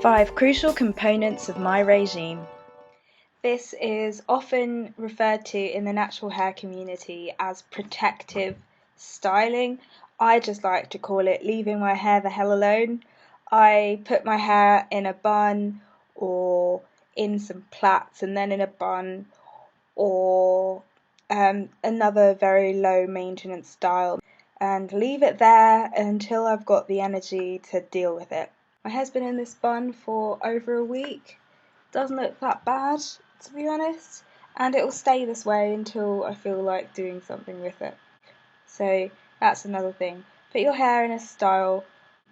5 crucial components of my regime. This is often referred to in the natural hair community as protective styling. I just like to call it leaving my hair the hell alone. I put my hair in a bun or in some plaits and then in a bun or another very low maintenance style and leave it there until I've got the energy to deal with it. My hair's been in this bun for over a week. Doesn't look that bad, to be honest, and it will stay this way until I feel like doing something with it. So that's another thing. Put your hair in a style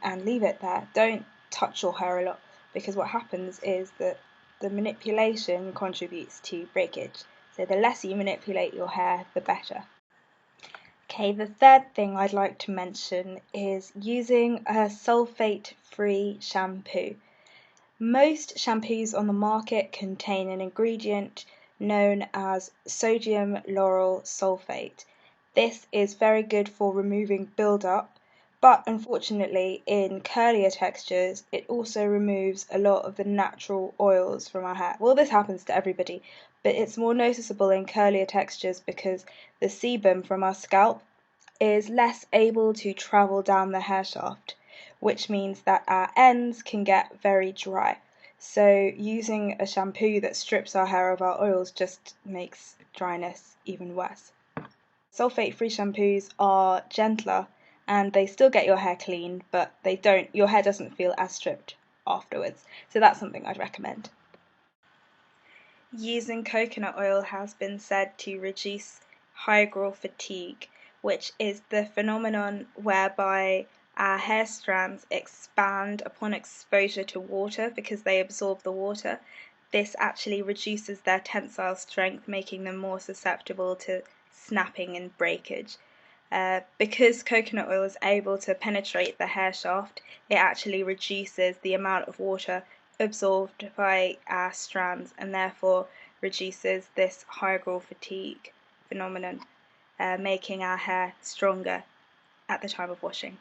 and leave it there. Don't touch your hair a lot, because what happens is that the manipulation contributes to breakage. So the less you manipulate your hair, the better. Okay, the third thing I'd like to mention is using a sulphate-free shampoo. Most shampoos on the market contain an ingredient known as sodium lauryl sulphate. This is very good for removing build-up, but unfortunately in curlier textures it also removes a lot of the natural oils from our hair. Well, this happens to everybody, but it's more noticeable in curlier textures because the sebum from our scalp is less able to travel down the hair shaft, which means that our ends can get very dry. So using a shampoo that strips our hair of our oils just makes dryness even worse. Sulphate-free shampoos are gentler and they still get your hair clean, but your hair doesn't feel as stripped afterwards. So that's something I'd recommend. Using coconut oil has been said to reduce hygral fatigue, which is the phenomenon whereby our hair strands expand upon exposure to water because they absorb the water. This actually reduces their tensile strength, making them more susceptible to snapping and breakage. Because coconut oil is able to penetrate the hair shaft, it actually reduces the amount of water absorbed by our strands and therefore reduces this hygral fatigue phenomenon, making our hair stronger at the time of washing.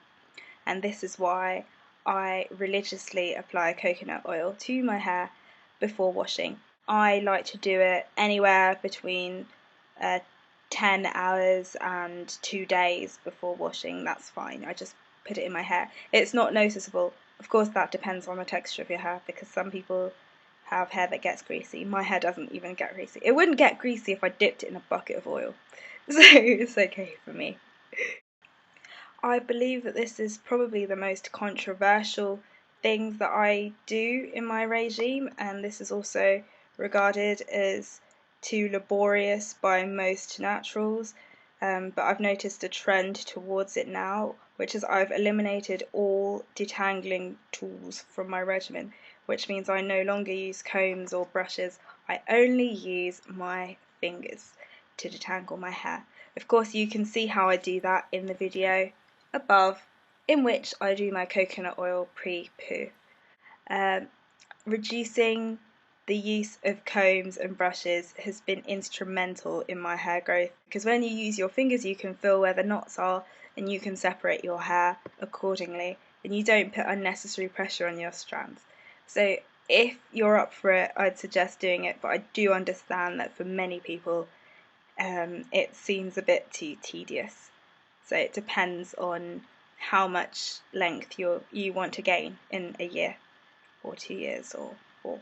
And this is why I religiously apply coconut oil to my hair before washing. I like to do it anywhere between 10 hours and 2 days before washing. That's fine. I just put it in my hair. It's not noticeable. Of course, that depends on the texture of your hair, because some people have hair that gets greasy. My hair doesn't even get greasy. It wouldn't get greasy if I dipped it in a bucket of oil. So it's okay for me. I believe that this is probably the most controversial thing that I do in my regime, and this is also regarded as too laborious by most naturals, but I've noticed a trend towards it now, which is I've eliminated all detangling tools from my regimen, which means I no longer use combs or brushes. I only use my fingers to detangle my hair. Of course, you can see how I do that in the video above, in which I do my coconut oil pre-poo. Reducing the use of combs and brushes has been instrumental in my hair growth, because when you use your fingers you can feel where the knots are and you can separate your hair accordingly, and you don't put unnecessary pressure on your strands. So if you're up for it, I'd suggest doing it, but I do understand that for many people it seems a bit too tedious. So it depends on how much length you want to gain in a year or 2 years or 4.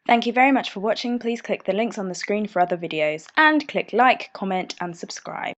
Thank you very much for watching. Please click the links on the screen for other videos and click like, comment and subscribe.